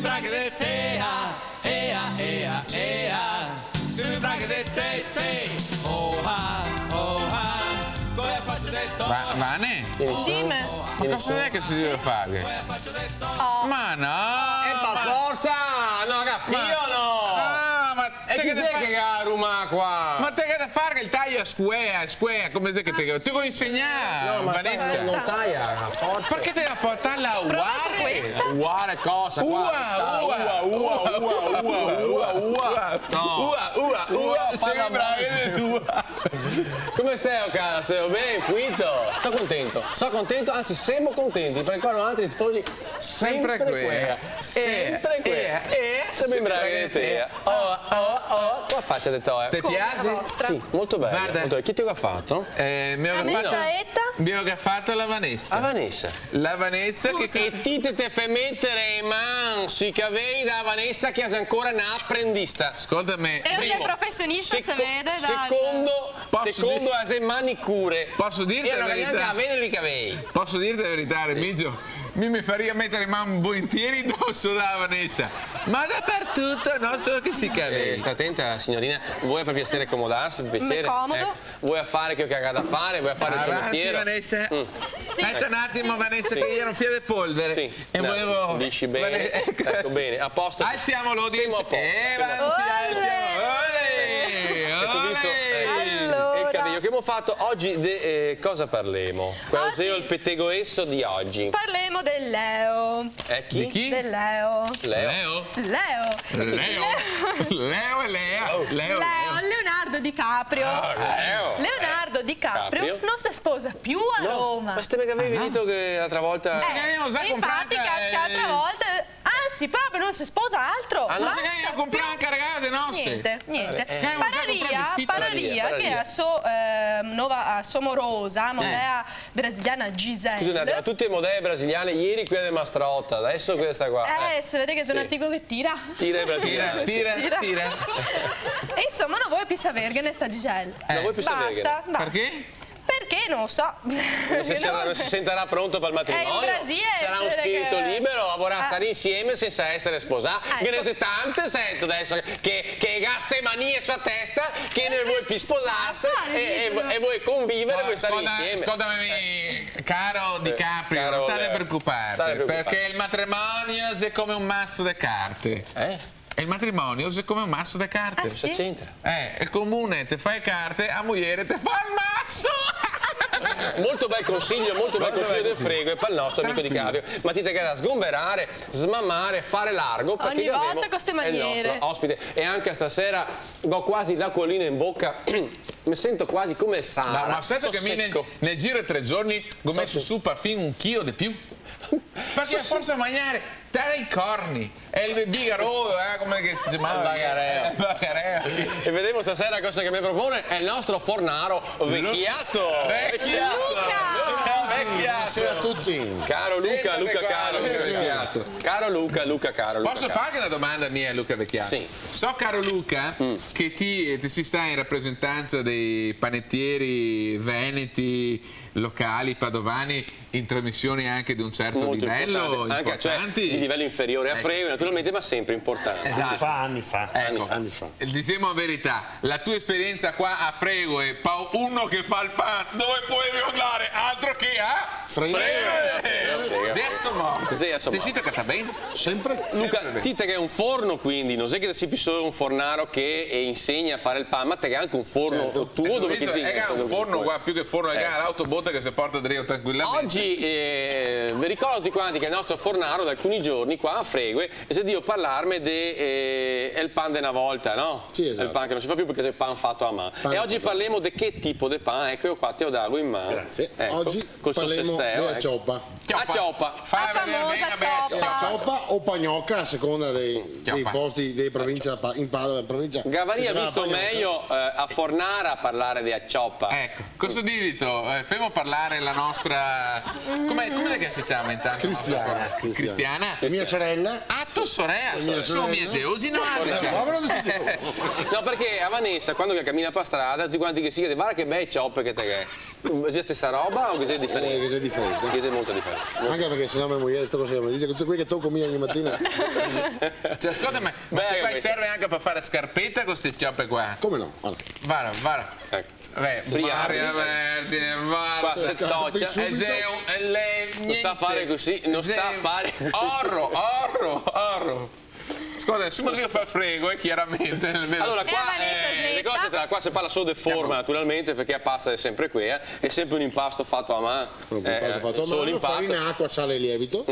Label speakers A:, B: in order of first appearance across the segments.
A: sembra che de te, sembra che de te, come faccio detto?
B: Vane?
C: Dime.
B: Ma cosa è che si deve fare? Ma no!
D: Ma forza! No, caffè o no?
B: Ah, ma
D: E chi è che ha Roma qua?
B: Ma te che da fare che il taglio è square, come se che te devo insegnare,
D: No, ma
B: Vanessa.
D: non taglia forte.
B: Perché te la portarla uguale?
D: Uguale cosa?
B: Sembra
D: Come stai, cara? Stai bene? Quinto? Sono contento, anzi siamo contenti, perché qua altri tifosi sempre quella. Sempre quella. Sembra che te. Qua faccia di te.
B: Ti piace?
D: Sì, molto bello.
B: Guarda.
D: Molto bello. Chi ti ha fatto?
B: Abbiamo che ha fatto la Vanessa. La Vanessa che...
D: E ti te fai mettere in mano sui capelli da Vanessa che è ancora una apprendista.
B: Ascolta me.
C: È un professionista, si vede.
D: Secondo a se manicure.
B: Posso dirti
D: io
B: la
D: non
B: verità?
D: neanche a vedere i capelli.
B: Posso dirti la verità, Remigio? Mi faria mettere in mano volentieri addosso da Vanessa. Ma dappertutto, non solo che si capelli.
D: Sta attenta, signorina. Vuoi per piacere accomodarsi, per piacere?
C: Comodo.
D: Vuoi a fare che ho cagato da fare? Vuoi a fare il suo mestiere?
B: Vanessa. Aspetta un attimo, Vanessa, che io non fia del polvere.
D: Sì.
B: E volevo...
D: Dici bene. Ecco bene, a posto.
B: Alziamolo,
D: Siamo a posto. Che abbiamo fatto oggi, cosa parliamo? Cos'è il pettegoesso di oggi?
C: Parliamo del Leo.
D: Chi?
B: Di chi?
C: Del Leo.
B: Leo?
C: Leonardo DiCaprio. Leonardo DiCaprio non si sposa più a Roma.
D: Ma ste che avevi detto che l'altra volta...
C: Infatti che altra volta... Anzi, proprio non si sposa altro.
B: Non si che io comprare anche regalo di nostre.
C: Niente. Pararia che a sua morosa, modella brasiliana Giselle.
D: Scusate, ma tutte modelle brasiliane, ieri quella del Mastrotta, adesso questa qua.
C: Si vede che è un articolo che tira.
D: Tira i brasiliani.
B: Tira.
C: E insomma, non vuoi più sapere che ne sta Giselle.
D: Non vuoi più sapere.
C: Basta.
B: Perché?
C: Perché non lo so.
D: Non si sentirà pronto per il matrimonio.
C: In Brasile
D: sarà un spirito libero, vorrà stare insieme senza essere sposato. Che ne sei tante sento adesso che gaste manie sulla testa, che ne vuoi più sposarsi e vuoi convivere, vuoi stare insieme.
B: Ascoltami, caro DiCaprio, non state preoccupati, perché il matrimonio è come un masso di carte. E il matrimonio è come un masso di carte.
D: Cosa c'entra?
B: Il comune ti fa le carte, a moglie ti fa il masso.
D: Molto bel consiglio del frego e per il nostro amico DiCaprio. Ma ti da sgomberare, smammare, fare largo.
C: Ogni volta con queste maniere.
D: È il nostro ospite. E anche stasera ho quasi l'acquolina in bocca. Mi sento quasi come il Sahara.
B: Ma sai che nel giro di 3 giorni ho messo su fino 1 chilo di più? Perché forse mangiare i corni e il bigarò, come che si chiamava? Bagareo.
D: E vedremo stasera cosa che mi propone è il nostro fornaro vecchiato.
E: Buonasera a tutti.
D: Caro Luca Vecchiato.
B: Posso farti una domanda mia, Luca Vecchiato?
D: Sì.
B: So, caro Luca, che ti si sta in rappresentanza dei panettieri veneti, locali, padovani, in trasmissioni anche di un certo livello, importanti.
D: Di livello inferiore a Frego, naturalmente, ma sempre importanti.
E: Anni fa.
B: Diciamo la verità, la tua esperienza qua a Frego e uno che fa il pan, dove puoi andare? Altro che a Frego! Ti sento che sta bene?
E: Sempre.
D: Luca, te che è un forno, quindi non è che sei più solo un fornaro che insegna a fare il pan, ma te che è anche un forno tuo dove ti
B: è un forno qua, più che forno, è l'autobotta che si porta dritto tranquillamente.
D: Oggi vi ricordo tutti quanti che il nostro fornaro da alcuni giorni qua a Fregue e se Dio parlarmi del pan di una volta, no?
E: Sì, esatto.
D: Il pan che non si fa più perché è il pan fatto a mano. E oggi parliamo di che tipo di pan, ecco io qua te lo dago in mano.
E: Grazie.
D: Ecco,
E: Oggi parliamo della cioppa.
D: Cioppa.
E: Cioppa o pagnocca a seconda dei posti, dei provincia, in Padova in provincia.
D: Gavaria ha visto meglio a fornare a parlare di cioppa.
B: Ecco, cosa dito? Femo parlare la nostra... Come che si chiama intanto? Cristiana.
E: Mia sorella.
B: Ah, tua sorella? Sono mie geosi, no?
D: No, perché a Vanessa, quando cammina per strada, tutti quanti che si chiede, guarda che bei cioppe che te che è. È la stessa roba o che è differente?
E: Che è differenza.
D: Che è molto differente.
E: Anche perché che sennò mia moglie sto così, mi dice che tu qui che tocco mia ogni mattina.
B: Cioè, ascolta, ma se poi serve anche per fare scarpetta con queste cioppe qua?
E: Come no?
B: Guarda.
D: Ecco.
B: Maria Vergine,
D: qua se toccia
B: non
D: sta a fare così, non sta a fare
B: orro. Scusa, adesso devo fare frego, chiaramente.
D: Allora, qua si parla solo di forma, naturalmente, perché la pasta è sempre quella, è sempre un impasto fatto a mano.
E: Solo l'impasto. Farina, acqua, sale e lievito.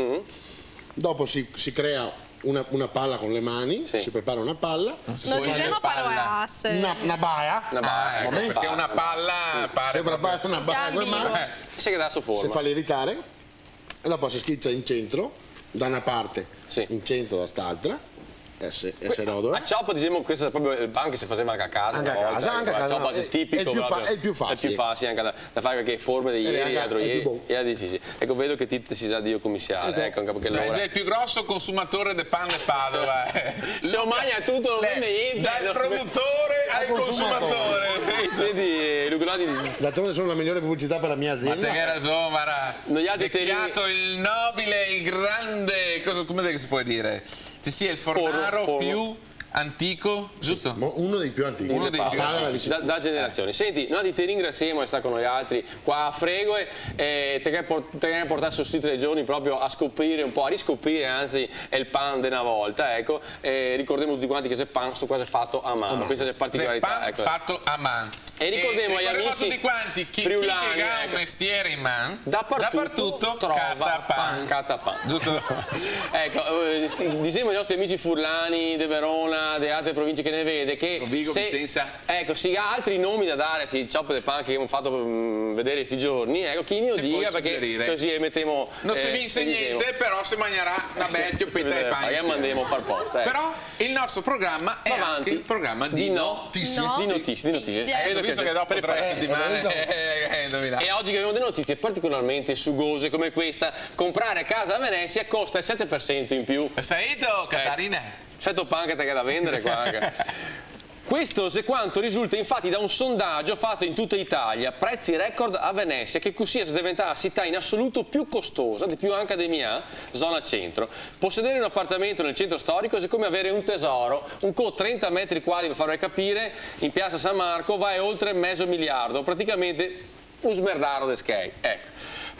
E: Dopo si crea una palla con le mani, si prepara una palla.
C: Non diciamo parole.
E: Una baia.
B: Perché una palla pare.
E: Si prepara una baia con le mani.
D: Che dà su forma.
E: Si fa lievitare e dopo si schizza in centro, da una parte, in centro da quest'altra. A
D: cioppa, diciamo, questo è proprio il pan che si faceva anche a casa.
E: Anche a casa.
D: A cioppa è tipico.
E: È il più facile.
D: È il più facile anche da fare, perché forme di ieri, l'altro ieri, era difficile. Ecco, vedo che Titti si sa Dio commissario. Ecco, anche perché
B: è il più grosso consumatore di pan di Padova.
D: Se lo mangia tutto, non vende niente.
B: Dal produttore al consumatore.
D: Senti, Lucolati.
E: D'altronde sono la migliore pubblicità per la mia azienda.
B: Ma te che ragione, guarda. Decreato il nobile, il grande, come si può dire? Ci sia il fornaro più antico, giusto?
E: Uno dei più antichi.
D: Da generazioni. Senti, noi ti ringraziamo e sta con noi altri qua a Frego e te che portare su tutti i giorni proprio a scoprire un po', a riscoprire anzi il pan di una volta, ecco. E ricordiamo tutti quanti che c'è pan sto quasi fatto a mano. Questa è la particolarità.
B: Pan
D: ecco.
B: fatto a mano.
D: E ricordiamo agli amici
B: tutti quanti chi
D: friulani,
B: ha un mestiere in man,
D: dappertutto trova pan.
B: Giusto?
D: Ecco, diciamo ai nostri amici furlani di Verona, di altre province che ne vede, che
B: Rovigo, Vicenza.
D: Ecco, si ha altri nomi da dare, si ciocche di pan che abbiamo fatto vedere questi giorni, ecco, chi ne lo dica, perché così mettiamo.
B: Non si vince niente, però si mangerà una bella petta di pan.
D: E mandiamo per posta.
B: Però il nostro programma è anche il programma di notizie. Visto che dopo 3 settimane
D: e oggi che abbiamo delle notizie particolarmente sugose come questa: comprare casa a Venezia costa il 7% in più.
B: Saito, Catarina?
D: Certo pan che te che da vendere qua anche. Questo se quanto risulta infatti da un sondaggio fatto in tutta Italia, prezzi record a Venezia, che così è diventata la città in assoluto più costosa, di più anche di mia zona centro. Possedere un appartamento nel centro storico è come avere un tesoro, un 30 metri quadri per farvi capire, in piazza San Marco va oltre $500 miliardi, praticamente un smerdaro de skate, ecco.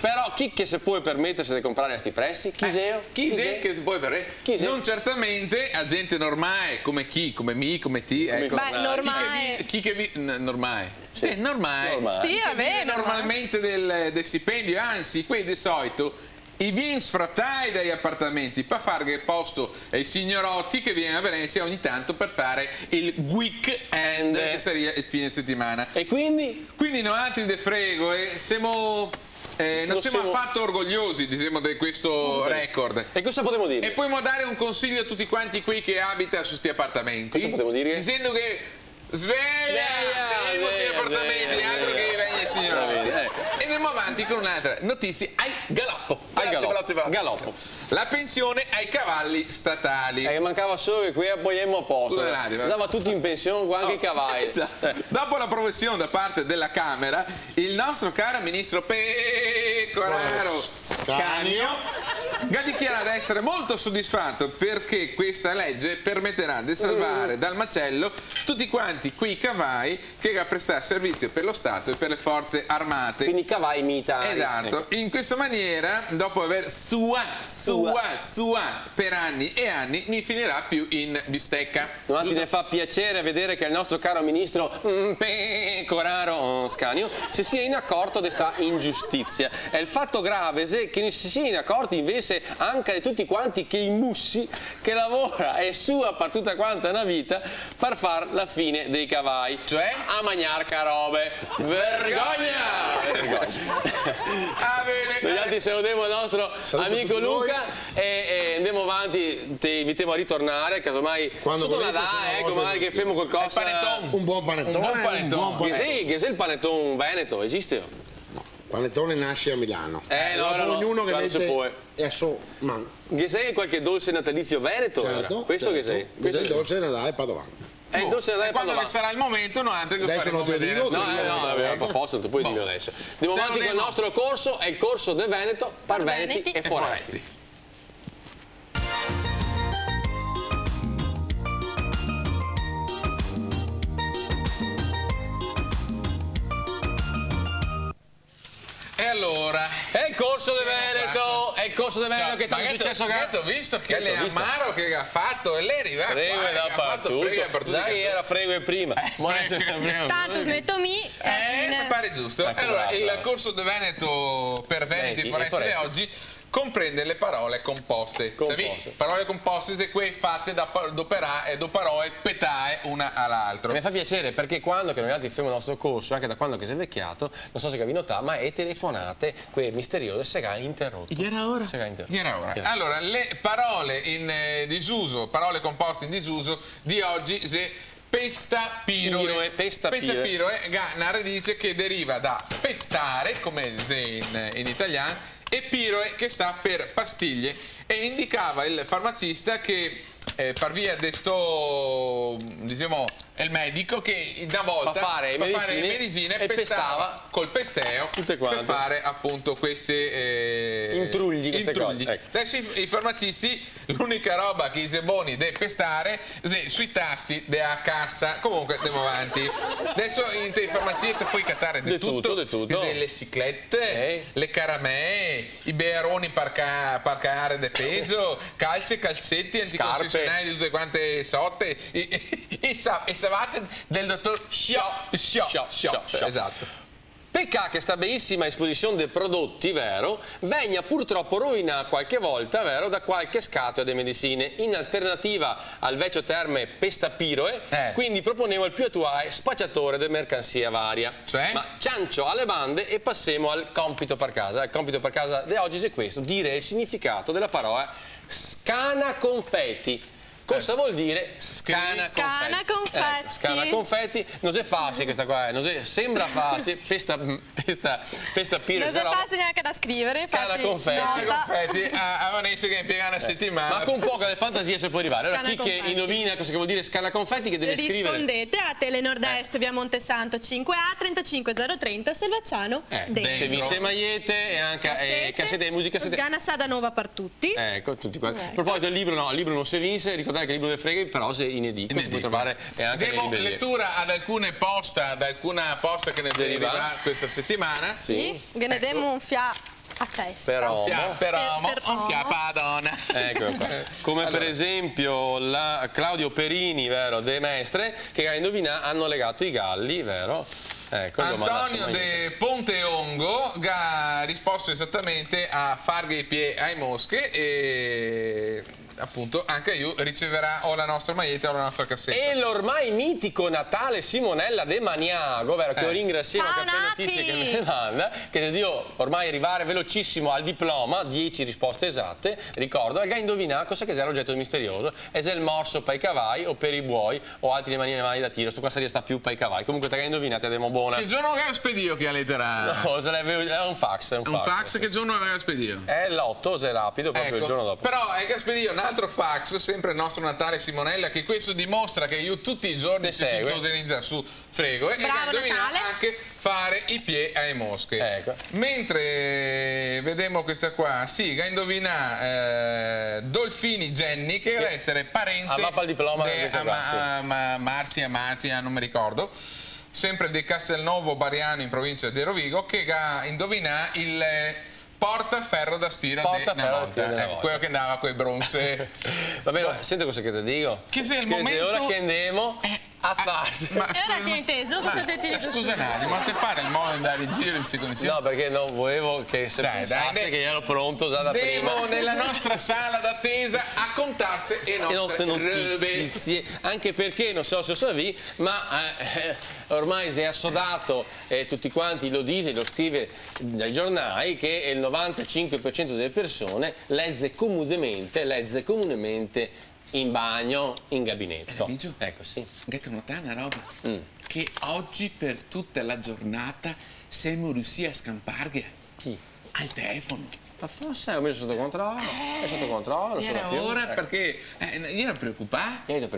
D: Però chi che si può permettersi di comprare a questi prezzi? Chi
B: che si può permettere? Non certamente a gente normale come chi, come me, come te. Ecco.
C: Normale.
B: Chi che vi... Normale. Sì, normale.
C: Sì,
B: chi vive normalmente del stipendio, anzi, quelli di solito i vieni sfrattai dagli appartamenti per fare posto ai signorotti che viene a Venezia ogni tanto per fare il weekend, che sarebbe il fine settimana.
D: E quindi?
B: Quindi noi altri de frego siamo... non siamo affatto orgogliosi, diciamo, di questo record.
D: E cosa potremmo dire?
B: E possiamo dare un consiglio a tutti quanti qui che abitano su questi appartamenti.
D: Cosa potremmo dire?
B: Dicendo che sveglia i vostri appartamenti, altro che venga il signore. E andiamo avanti con un'altra notizia ai galoppo.
D: Galoppo.
B: La pensione ai cavalli statali.
D: Mancava solo che qui appoggiamo a posto. Stava tutti in pensione con anche i cavalli.
B: Dopo l'approvazione da parte della Camera, il nostro caro ministro Pecoraro Scanio ha dichiarato di essere molto soddisfatto perché questa legge permetterà di salvare dal macello tutti quanti quei cavalli che prestare servizio per lo Stato e per le forze armate.
D: Quindi cavalli militari.
B: Esatto. In questa maniera, dopo aver suato per anni e anni, mi finirà più in bistecca.
D: Non ti ne fa piacere vedere che il nostro caro ministro Pecoraro Scanio si sia in accorto di questa ingiustizia. È il fatto grave che non si sia in accorto invece anche di tutti quanti che i mussi che lavora e sua per tutta quanta una vita per far la fine dei cavalli,
B: cioè
D: a mangiar carobe. Vergogna! Noi altri salutiamo il nostro amico Luca e andiamo avanti. Ti invitiamo a ritornare casomai sotto Natale, magari che femo qualcosa.
E: Un buon panettone.
D: Che sei il panettone veneto, esiste?
E: Panettone nasce a Milano.
D: Ognuno che
E: mette
D: che sei qualche dolce natalizio veneto?
E: Certo,
D: questo che sei?
E: Questo è il dolce Natale padovano.
B: quando ne sarà il momento noi altri che faremo vedere.
D: No, forse non ti puoi dire adesso. Andiamo avanti con il nostro corso, è il corso del Veneto, par Veneti e Foresti.
B: E allora,
D: è il corso del Veneto, è il corso del Veneto che ti è successo.
B: Ho visto che lei Amaro che ha fatto e lei arriva
D: Fregue dappertutto. Sai, era Fregue prima.
C: Tanto snetto mi.
B: Mi pare giusto. Allora, il corso del Veneto per Veneti e Foresti di oggi comprende le parole composte. Parole composte se quei fatte da parole petae una all'altra.
D: Mi fa piacere perché quando che noi altri facciamo il nostro corso, anche da quando che sei vecchiato, non so se avevi notato, ma è telefonate, quelle misteriose, se ha interrotto.
B: Era ora. Allora, le parole in disuso, parole composte in disuso di oggi, se pesta piroe, una radice che deriva da pestare, come in italiano, e piroe che sta per pastiglie, e indicava il farmacista che per via di sto, diciamo, il medico che una volta
D: fare
B: medicine e pestava col pesteo per fare appunto queste
D: intrugli. Ecco.
B: Adesso i farmacisti l'unica roba che si buoni de pestare sui tasti della cassa. Comunque andiamo avanti. Adesso in te farmacisti puoi cattare di tutto. Le ciclette, le caramelle, i bearoni per cagare de peso, calze, calzetti, anticoncessionali di tutte quante sotte, e savate del dottor esatto.
D: Pecca che sta bellissima esposizione dei prodotti, vero, vegna purtroppo rovina qualche volta, vero, da qualche scatola di medicine. In alternativa al vecchio termine pestapiroe, quindi proponevo il più attuale spacciatore di mercanzia varia. Ma ciancio alle bande e passiamo al compito per casa. Il compito per casa di oggi è questo, dire il significato della parola scana confetti. Cosa vuol dire scana confetti? Scana confetti, non è facile questa qua, sembra facile, pesta piro.
C: Non è facile neanche da scrivere.
D: Scana confetti.
B: A Vanessa che impiega una settimana.
D: Ma con un po' di fantasia si può arrivare. Allora chi che indovina cosa vuol dire scana confetti che deve scrivere?
C: Rispondete a Telenord-Est, via Montesanto 5A 35030 Selvazzano.
D: Se vi se magliette e anche cassette di musica.
C: Sgana Sada Nuova per tutti.
D: Ecco, tutti quanti. A proposito del libro, no, il libro non si vinse, ricordate che il libro del Freghe però se in edicola si può trovare e anche nelle librerie.
B: Lettura ad alcune posta, ad alcuna posta che ne deriva questa settimana.
C: Sì, che ne diamo un fia a testa.
B: Però un fia padonna.
D: Ecco qua. Come per esempio la Claudio Perini, vero, De Mestre, che a indovinare hanno legato i galli, vero?
B: Antonio de Ponteongo ha risposto esattamente a farghe i piedi ai mosche e appunto anche io riceverà o la nostra maglietta o la nostra cassetta.
D: E l'ormai mitico Natale Simonella De Maniago, vero, che io ringrazio per le notizie che mi manda, che io ormai arrivare velocissimo al diploma, 10 risposte esatte, ricordo, e indovinare cosa che è l'oggetto misterioso, è se il morso per i cavalli o per i buoi o altri animali da tiro, sto qua sta più per i cavalli, comunque te che indovinate abbiamo buona.
B: Che giorno che spedio che ha lettera?
D: No, è un fax.
B: Un fax che giorno aveva spedio?
D: È l'8, se è rapido, proprio il giorno dopo.
B: Però è che spedio un altro fax, sempre il nostro Natale Simonella, che questo dimostra che io tutti i giorni si sintonizza su Frego e che indovina anche fare i piedi ai mosche. Mentre vediamo questa qua, che indovina Dolfini Jenny, che deve essere parente Marzia, non mi ricordo, sempre di Castelnuovo Bariano in provincia di Rovigo, che indovina il portaferro da stira quello che andava con i bronze.
D: Va bene, senti cosa che ti dico,
B: che se il momento
D: ora che andiamo a farsi.
C: E ora ti hai inteso? Cosa ti hai detto?
B: Scusa un attimo, ma te pare il modo di andare in giro in seconda?
D: No, perché non volevo che se pensasse che ero pronto già da prima.
B: Devo nella nostra sala d'attesa a contarsi le nostre
D: notizie, anche perché non so se lo sapevi, ma ormai si è assodato, tutti quanti lo dice, lo scrive dai giornali, che il 95% delle persone legge comunemente in bagno, in gabinetto. Ecco, sì.
A: Gatto notare una roba? Che oggi per tutta la giornata siamo riusciti a scamparghe al telefono.
D: Ma forse ho messo sotto controllo. È sotto controllo.
A: Era ora perché io ero preoccupato.
D: Io ero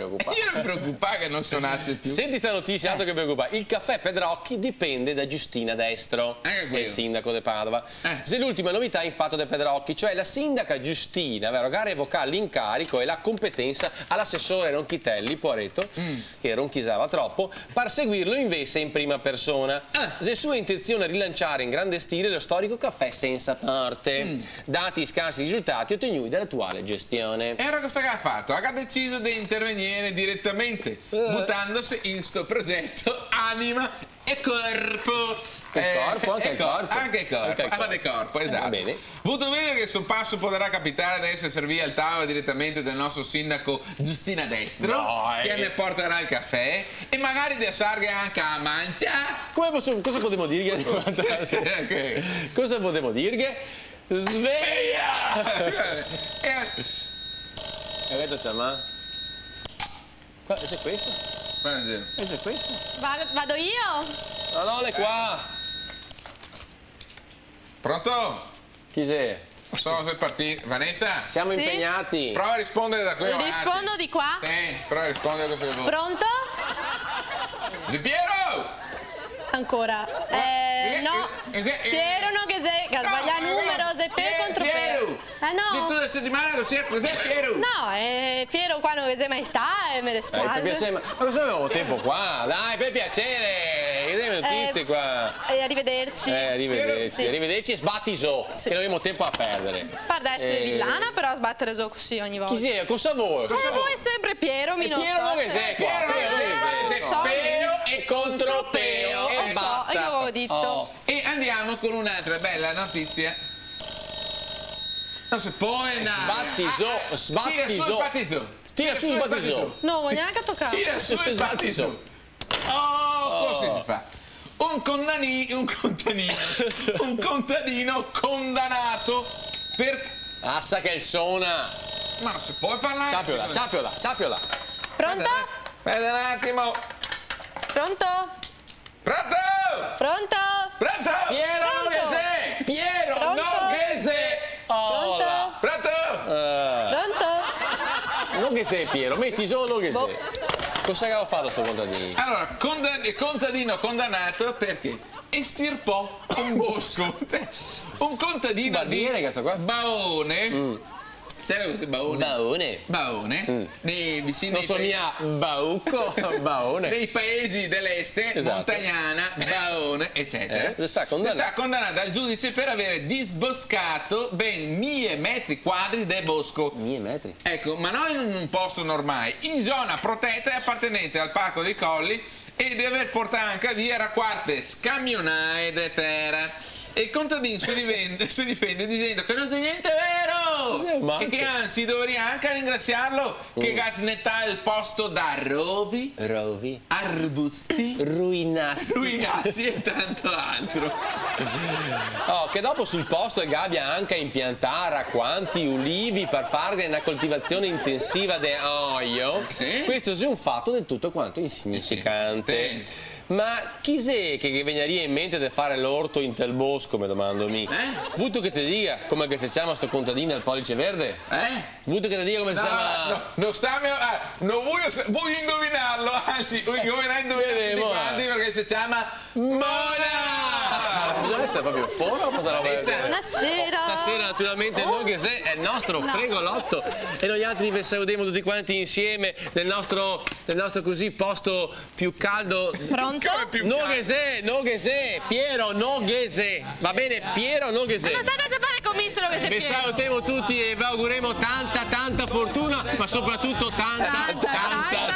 A: preoccupato che non suonasse più.
D: Senti sta notizia, altro che preoccupare. Il caffè Pedrocchi dipende da Giustina Destro, il sindaco di Padova. Se l'ultima novità in fatto di Pedrocchi, cioè la sindaca Giustina va a revocare l'incarico e la competenza all'assessore Ronchitelli, Poaretto, che ronchisava troppo, per seguirlo invece in prima persona. Se sua intenzione è rilanciare in grande stile lo storico caffè senza parte. Dati i scarsi risultati ottenuti dall'attuale gestione.
A: Era cosa che ha fatto? Ha deciso di intervenire direttamente, buttandosi in sto progetto anima e corpo.
D: Anche il
A: corpo, esatto.
D: Bene.
A: Voluto vedere che questo passo potrà capitare ad essere servito al tavolo direttamente del nostro sindaco Giustina Destro, che ne porterà il caffè e magari di assarghe anche a mancia.
D: Cosa potremmo dirghe? Cosa potremmo dirghe? Sveglia! Hai detto Ciamà? È questo? È questo?
C: Vado io?
D: No, è qua.
A: Pronto?
D: Chi sei?
A: Sono partiti. Vanessa?
D: Siamo impegnati.
A: Prova a rispondere da qui.
C: Rispondo di qua?
A: Sì, prova a rispondere a questo che vuoi.
C: Pronto?
A: Piero!
C: Ancora. No. Piero non che sei. Sbaglia numero, sei Piero contro Piero. No.
A: Tutta la settimana lo sei Piero.
C: No, Piero qua non che sei mai sta e me le spalle.
D: Ma cosa avevo tempo qua? Dai, per piacere. Che delle notizie qua.
C: Arrivederci.
D: Arrivederci e sbattiso. Che non abbiamo tempo a perdere.
C: Guarda essere villana, però sbattere così ogni volta.
D: Chi sei? Cosa vuoi?
C: Voi è sempre Piero, mi non so.
D: Piero non che sei qua. Piero e contro Peo. E basta.
C: Io avevo detto.
A: E andiamo con un'altra bella notizia. Non si può sbattiso.
D: Tira su il battiso.
C: No, voglio neanche toccare.
A: Tira su il battiso. Così si fa. Un contadino condannato per...
D: Assa che il suona.
A: Ma non si può parlare.
D: Ciappiola.
C: Pronto?
A: Aspetta un attimo.
C: Pronto?
D: Piero non che sei. Piero non che sei.
C: Pronto?
D: Non che sei Piero, metti solo che sei. Cosa che ha fatto sto contadino?
A: Allora, contadino condannato perché estirpò un bosco. Un contadino di Baone. Sai cos'è Baone? Baone. Vicino
D: non so mia Baucco, Baone.
A: Nei paesi dell'est, Montagnana, Baone, eccetera.
D: Sta
A: condannato dal giudice per avere disboscato ben 1000 metri quadri del bosco.
D: 1000 metri?
A: Ecco, ma non in un posto normale, in zona protetta e appartenente al Parco dei Colli e di aver portato anche via racquarte scamionaie de terra. E il contadino si difende dicendo che non c'è niente vero e che anzi dovrei anche ringraziarlo che gasnetta il posto da rovi, arbusti, ruinassi e tanto altro.
D: Che dopo sul posto il gabbia anche a impiantare racquanti ulivi per fare una coltivazione intensiva di olio. Questo è un fatto del tutto quanto insignificante. Ma chi sei che veniria in mente di fare l'orto in tel bosco, mi domandomi? Vuto che ti dica come che si chiama sto contadino al pollice verde? Vuto che ti dica come si chiama?
A: Non voglio indovinarlo, anzi, voglio indovinare perché si chiama Mona!
D: Bisogna essere proprio fuori o cosa
C: Buonasera!
D: Stasera naturalmente noi che sei è il nostro fregolotto e noi altri vi salutiamo tutti quanti insieme nel nostro così posto più caldo.
C: Pronto?
D: No che sei, Piero Noghese, va bene, Piero Noghese.
C: Ma state a sapere comissero che sei
D: Vi
C: Piero.
D: salutiamo tutti e vi auguremo tanta fortuna, ma soprattutto tanta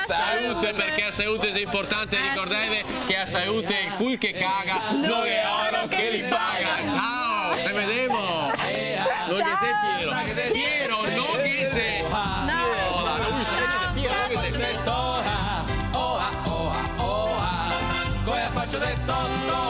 D: salute, perché la salute è importante, ricordate che la salute è il cul che caga, non è oro che li paga. Ciao, ci vediamo. Non che sei Piero Noghese.
F: Faccio detto no.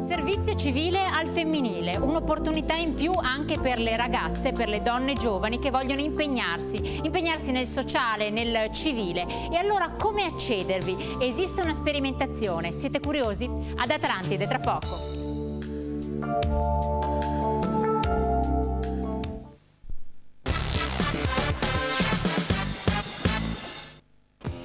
G: Servizio civile al femminile, un'opportunità in più anche per le ragazze, per le donne giovani che vogliono impegnarsi nel sociale, nel civile. E allora come accedervi? Esiste una sperimentazione, siete curiosi? Ad Atlantide tra poco.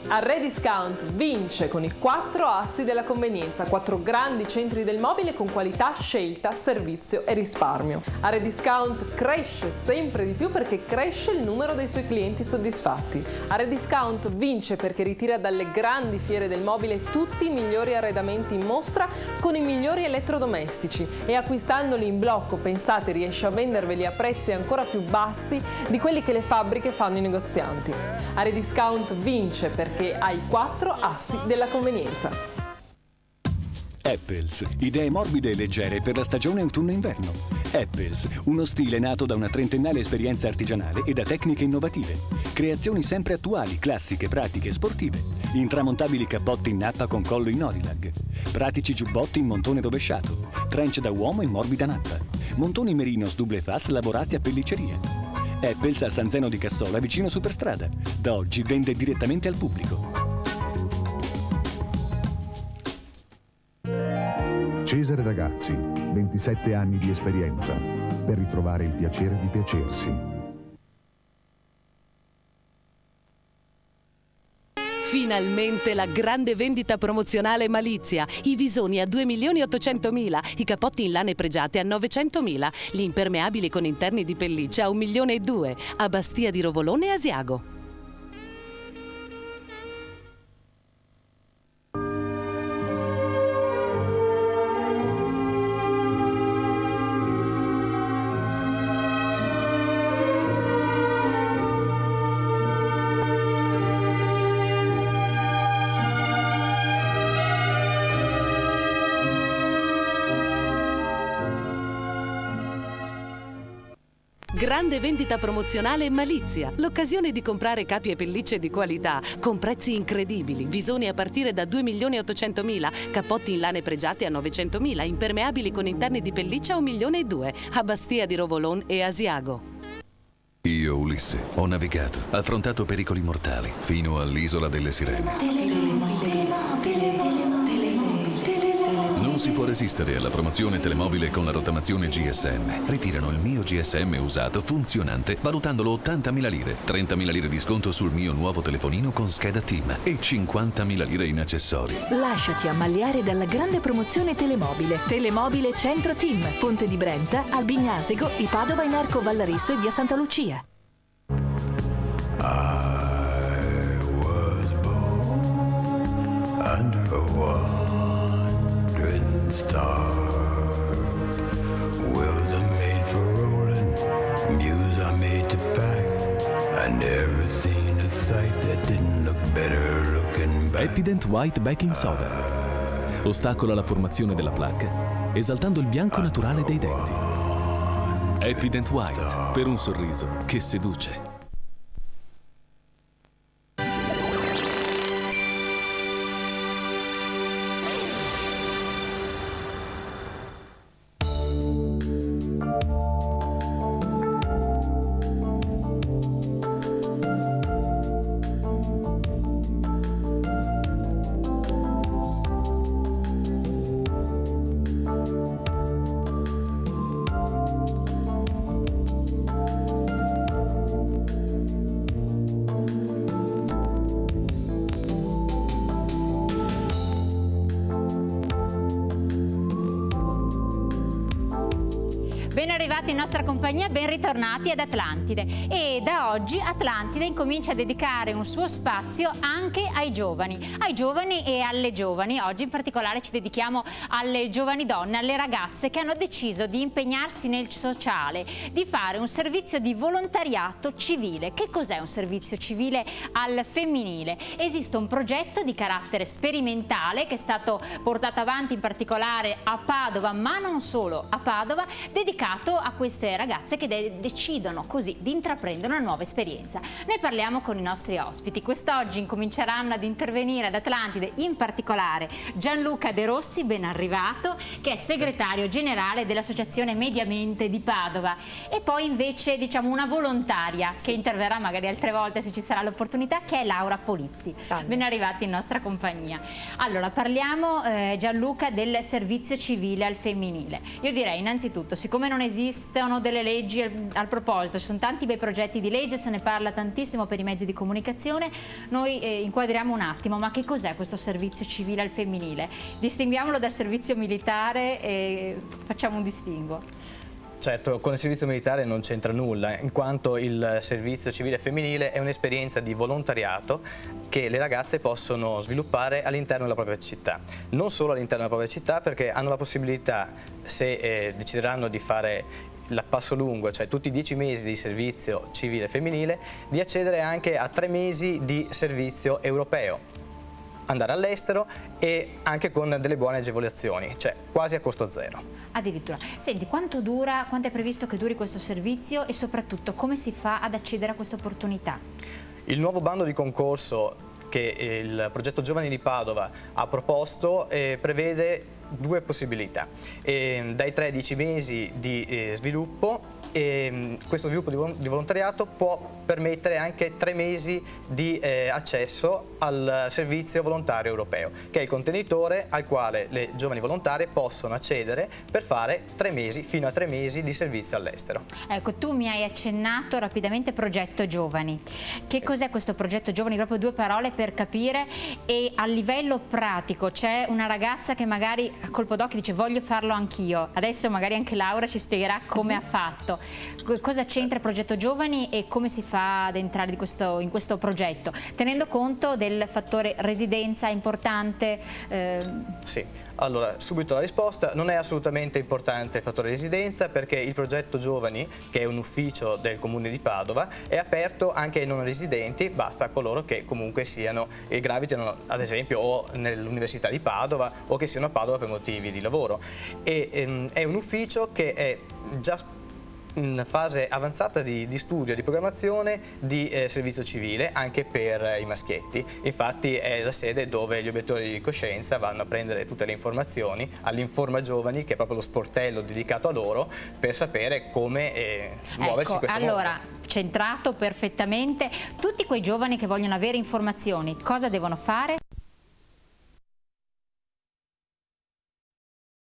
H: A Rediscount vince con i 4 assi della convenienza, 4 grandi centri del mobile con qualità, scelta, servizio e risparmio. A Rediscount cresce sempre di più perché cresce il numero dei suoi clienti soddisfatti. A Rediscount vince perché ritira dalle grandi fiere del mobile tutti i migliori arredamenti in mostra con i migliori elettrodomestici e acquistandoli in blocco, pensate, riesce a venderveli a prezzi ancora più bassi di quelli che le fabbriche fanno i negozianti. A Rediscount vince perché hai 4 assi della convenienza.
I: Apples, idee morbide e leggere per la stagione autunno-inverno. Apples, uno stile nato da una trentennale esperienza artigianale e da tecniche innovative. Creazioni sempre attuali, classiche, pratiche e sportive. Intramontabili cappotti in nappa con collo in Orilag. Pratici giubbotti in montone rovesciato. Trench da uomo in morbida nappa. Montoni Merinos double fast lavorati a pellicceria. Apples a San Zeno di Cassola, vicino Superstrada. Da oggi vende direttamente al pubblico.
J: Cesare Ragazzi, 27 anni di esperienza per ritrovare il piacere di piacersi.
K: Finalmente la grande vendita promozionale Malizia. I visoni a 2.800.000, i cappotti in lane pregiate a 900.000, gli impermeabili con interni di pelliccia a 1.200.000, a Bastia di Rovolone e Asiago. Grande vendita promozionale Malizia, l'occasione di comprare capi e pellicce di qualità con prezzi incredibili, visoni a partire da 2.800.000, cappotti in lane pregiate a 900.000, impermeabili con interni di pelliccia a 1.200.000, a Bastia di Rovolone e Asiago.
L: Io, Ulisse, ho navigato, affrontato pericoli mortali, fino all'isola delle Sirene. Non si può resistere alla promozione Telemobile con la rottamazione GSM. Ritirano il mio GSM usato funzionante valutandolo 80.000 lire, 30.000 lire di sconto sul mio nuovo telefonino con scheda TIM e 50.000 lire in accessori.
M: Lasciati ammaliare dalla grande promozione Telemobile. Telemobile Centro TIM, Ponte di Brenta, Albignasego, di Padova in Arco Vallarisso e via Santa Lucia.
N: I was born under a star. Wheels are made for rolling, mules are made to pack. I never seen a sight that didn't look better looking back.
O: Happydent White Baking Soda ostacola la formazione della placca, esaltando il bianco naturale dei denti. Happydent White, per un sorriso che seduce.
G: Ben arrivati in nostra compagnia, ben ritornati ad Atlantide. E da oggi Atlantide incomincia a dedicare un suo spazio anche ai giovani e alle giovani. Oggi in particolare ci dedichiamo alle giovani donne, alle ragazze che hanno deciso di impegnarsi nel sociale, di fare un servizio di volontariato civile. Che cos'è un servizio civile al femminile? Esiste un progetto di carattere sperimentale che è stato portato avanti in particolare a Padova, ma non solo a Padova, dedicato modo a queste ragazze che decidono così di intraprendere una nuova esperienza. Ne parliamo con i nostri ospiti. Quest'oggi incominceranno ad intervenire ad Atlantide, in particolare Gianluca De Rossi, ben arrivato, che è segretario generale dell'Associazione Mediamente di Padova, e poi invece diciamo una volontaria che interverrà magari altre volte se ci sarà l'opportunità, che è Laura Polizzi. Salve. Ben arrivati in nostra compagnia. Allora parliamo Gianluca del servizio civile al femminile. Io direi innanzitutto, siccome non esistono delle leggi al proposito, ci sono tanti bei progetti di legge, se ne parla tantissimo per i mezzi di comunicazione, noi inquadriamo un attimo, ma che cos'è questo servizio civile al femminile? Distinguiamolo dal servizio militare e facciamo un distinguo.
P: Certo, con il servizio militare non c'entra nulla, in quanto il servizio civile femminile è un'esperienza di volontariato che le ragazze possono sviluppare all'interno della propria città. Non solo all'interno della propria città, perché hanno la possibilità, se decideranno di fare il passo lungo, cioè tutti i 10 mesi di servizio civile femminile, di accedere anche a 3 mesi di servizio europeo, andare all'estero e anche con delle buone agevolazioni, cioè quasi a costo zero. Addirittura.
G: Senti, quanto è previsto che duri questo servizio e soprattutto come si fa ad accedere a questa opportunità?
P: Il nuovo bando di concorso che il progetto Giovani di Padova ha proposto prevede 2 possibilità, dai 3 ai 10 mesi di sviluppo. Questo sviluppo di volontariato può permettere anche 3 mesi di accesso al servizio volontario europeo, che è il contenitore al quale le giovani volontarie possono accedere per fare 3 mesi, fino a 3 mesi di servizio all'estero.
G: Ecco, tu mi hai accennato rapidamente progetto giovani. Che cos'è questo progetto giovani? Proprio 2 parole per capire, e a livello pratico c'è una ragazza che magari a colpo d'occhio dice voglio farlo anch'io, adesso magari anche Laura ci spiegherà come ha fatto. Cosa c'entra il progetto giovani e come si fa ad entrare in questo progetto, tenendo conto del fattore residenza importante?
P: Sì, allora subito la risposta: non è assolutamente importante il fattore residenza, perché il progetto giovani, che è un ufficio del comune di Padova, è aperto anche ai non residenti, basta coloro che comunque siano e gravitano ad esempio o nell'università di Padova o che siano a Padova per motivi di lavoro. È un ufficio che è già in fase avanzata di studio, di programmazione di servizio civile anche per i maschietti. Infatti è la sede dove gli obiettori di coscienza vanno a prendere tutte le informazioni all'Informa Giovani, che è proprio lo sportello dedicato a loro, per sapere come muoversi in questo mondo.
G: Allora, centrato perfettamente, tutti quei giovani che vogliono avere informazioni, cosa devono fare?